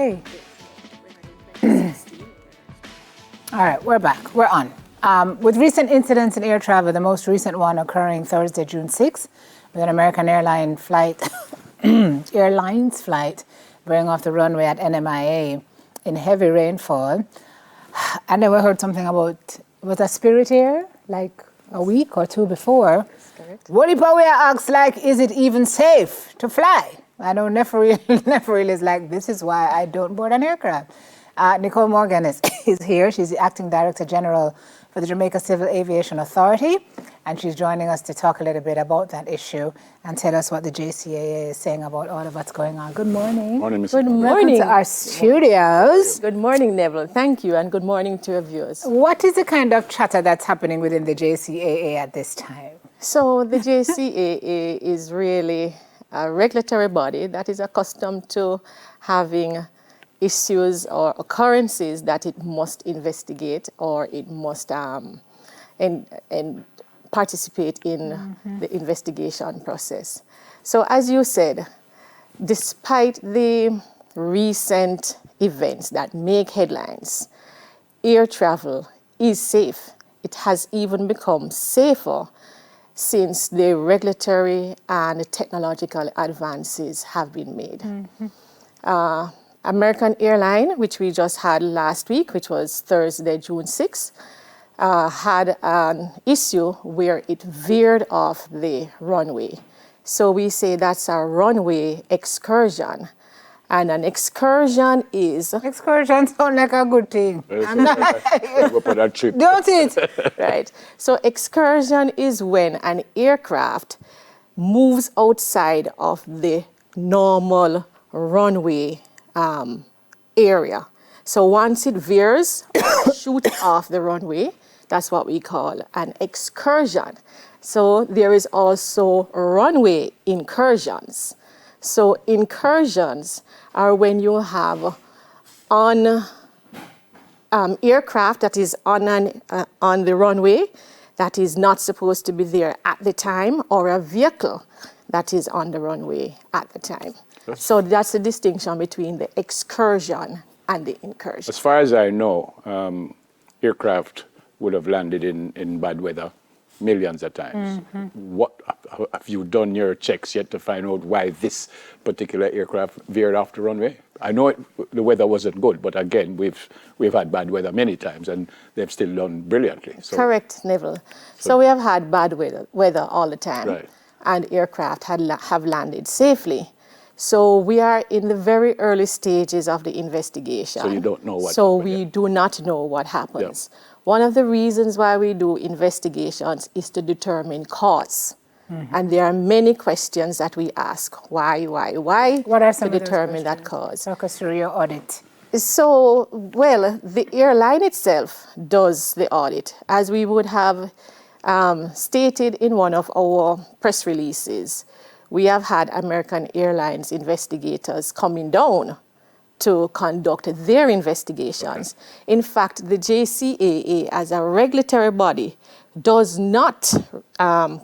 Okay. All right, we're back. We're on. With recent incidents in air travel, the most recent one occurring Thursday, June 6th, with an American Airlines flight veering off the runway at NMIA in heavy rainfall. And then we heard something about, was that Spirit Air, like a week or two before. What if we asked, like, is it even safe to fly? I know Nichole is like, this is why I don't board an aircraft. Nichole Morgan is here. She's the Acting Director General for the Jamaica Civil Aviation Authority, and she's joining us to talk a little bit about that issue and tell us what the JCAA is saying about all of what's going on. Good morning. Morning, Ms. Good morning. Welcome to our studios. Good morning, Neville. Thank you, and good morning to your viewers. What is the kind of chatter that's happening within the JCAA at this time? So the JCAA is really a regulatory body that is accustomed to having issues or occurrences that it must investigate or it must and participate in the investigation process. So as you said, despite the recent events that make headlines, air travel is safe. It has even become safer since the regulatory and technological advances have been made. American Airlines, which we just had last week, which was Thursday, June 6th, had an issue where it veered off the runway. So we say that's a runway excursion. And an excursion is... Excursion sound like a good thing. Go for that trip. Don't it? Right. So excursion is when an aircraft moves outside of the normal runway area. So once it veers, shoot off the runway, that's what we call an excursion. So there is also runway incursions. So incursions are when you have on aircraft that is on the runway that is not supposed to be there at the time, or a vehicle that is on the runway at the time. So that's the distinction between the excursion and the incursion. As far as I know, aircraft would have landed in bad weather millions of times. What have you done your checks yet to find out why this particular aircraft veered off the runway? I know the weather wasn't good, but again, we've had bad weather many times, and they've still done brilliantly. So. Correct, Neville. So we have had bad weather all the time, right. And aircraft have landed safely. So we are in the very early stages of the investigation. So you don't know what So happened, we yeah. do not know what happens. Yeah. One of the reasons why we do investigations is to determine cause. And there are many questions that we ask. Why? What are some to of those determine that questions? cause. Talk us through your audit. So, well, the airline itself does the audit. As we would have stated in one of our press releases, we have had American Airlines investigators coming down to conduct their investigations. Okay. In fact, the JCAA, as a regulatory body, does not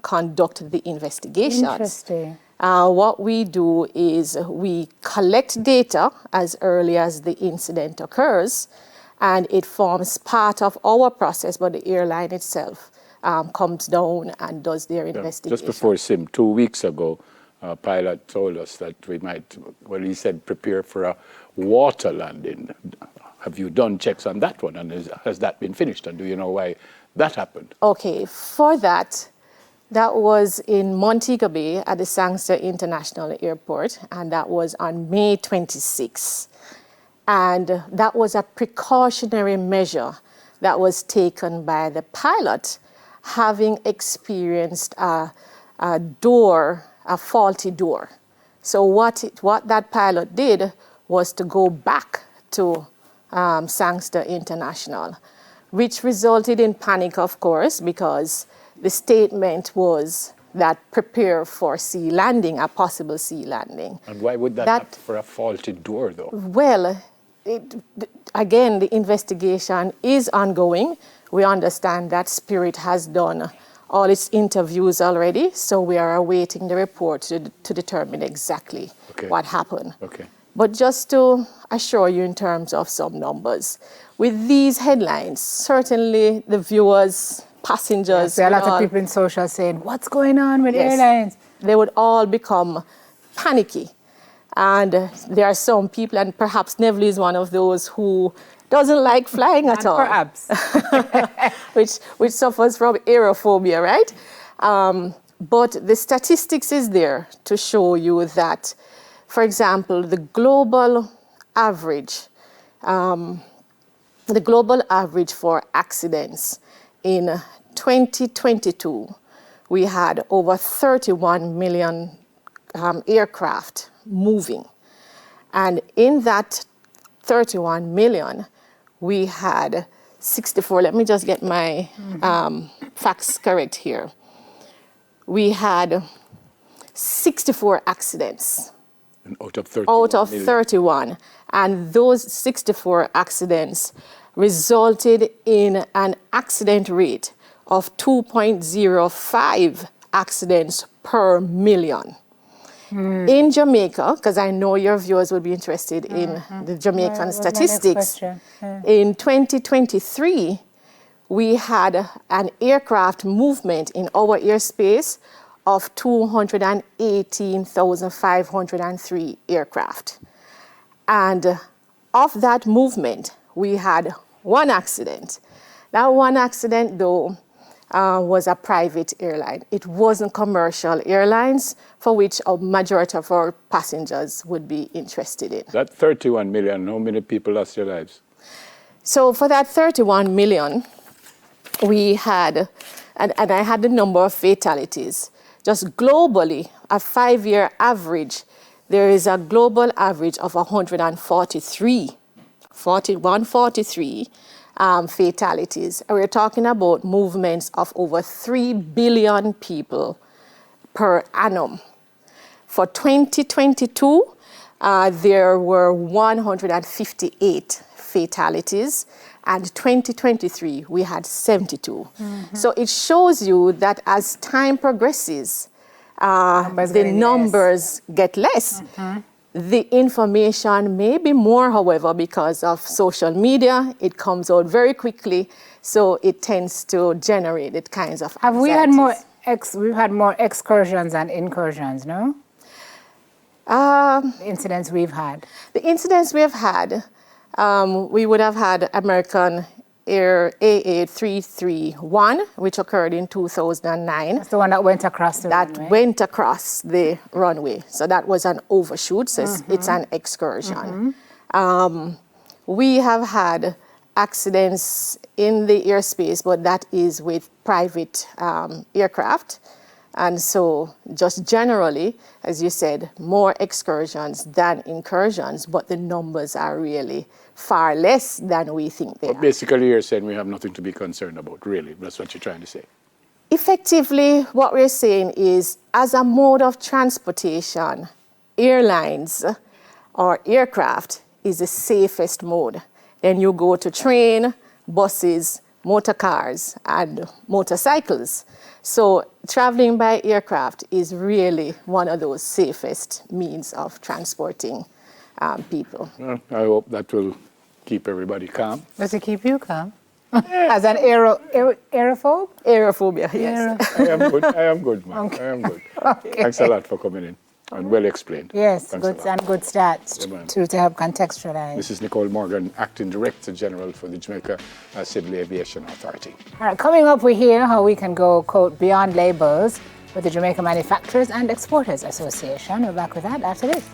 conduct the investigations. Interesting. What we do is we collect data as early as the incident occurs, and it forms part of our process, but the airline itself comes down and does their investigation. Just before Sim, 2 weeks ago, a pilot told us that we might, well, he said, prepare for a water landing. Have you done checks on that one? And has that been finished? And do you know why that happened? Okay, for that was in Montego Bay at the Sangster International Airport, and that was on May 26. And that was a precautionary measure that was taken by the pilot, having experienced a faulty door. So what that pilot did was to go back to Sangster International, which resulted in panic, of course, because the statement was that prepare for sea landing, a possible sea landing. And why would that happen for a faulty door, though? Well, again, the investigation is ongoing. We understand that Spirit has done all its interviews already, so we are awaiting the report to determine exactly what happened. Okay. But just to assure you in terms of some numbers, with these headlines, certainly the viewers, passengers, There are a lot of people in social saying, what's going on with Yes. airlines? they would all become panicky. And there are some people, and perhaps Neville is one of those who doesn't like flying at all. Perhaps. which suffers from aerophobia, right? But the statistics is there to show you that, for example, the global average for accidents in 2022, we had over 31 million aircraft moving. And in that 31 million, we had 64, let me just get my facts correct here. We had 64 accidents. And out of 31 Out of million. 31. And those 64 accidents resulted in an accident rate of 2.05 accidents per million. In Jamaica, because I know your viewers will be interested in the Jamaican statistics, in 2023, we had an aircraft movement in our airspace of 218,503 aircraft. And of that movement, we had one accident. That one accident, though, was a private airline. It wasn't commercial airlines, for which a majority of our passengers would be interested in. That 31 million, how many people lost their lives? So for that 31 million, we had, and I had the number of fatalities. Just globally, a 5-year average, there is a global average of 143 fatalities. And we're talking about movements of over 3 billion people per annum. For 2022, there were 158 fatalities, and 2023, we had 72. So it shows you that as time progresses, the numbers get less. The information may be more, however, because of social media. It comes out very quickly, so it tends to generate it kinds of Have we had more anxieties. we've had more excursions and incursions, no? The incidents we've had. The incidents we have had, we would have had American Air AA331, which occurred in 2009. That's the one that went across the runway. Went across the runway. So that was an overshoot, so it's an excursion. We have had accidents in the airspace, but that is with private aircraft. And so just generally, as you said, more excursions than incursions, but the numbers are really far less than we think they are. Basically, you're saying we have nothing to be concerned about, really. That's what you're trying to say. Effectively, what we're saying is, as a mode of transportation, airlines or aircraft is the safest mode. Then you go to train, buses, motor cars, and motorcycles. So traveling by aircraft is really one of those safest means of transporting people. Well, I hope that will keep everybody calm. Does it keep you calm? As an aerophobe? Aerophobia, yes. I am good, man. Okay. I am good. Okay. Thanks a lot for coming in and well explained. Yes, Thanks a good lot. and good stats Yeah, man. to help contextualize. This is Nichole Morgan, Acting Director General for the Jamaica Civil Aviation Authority. All right, coming up, we hear how we can go, quote, beyond labels with the Jamaica Manufacturers and Exporters Association. We're back with that after this.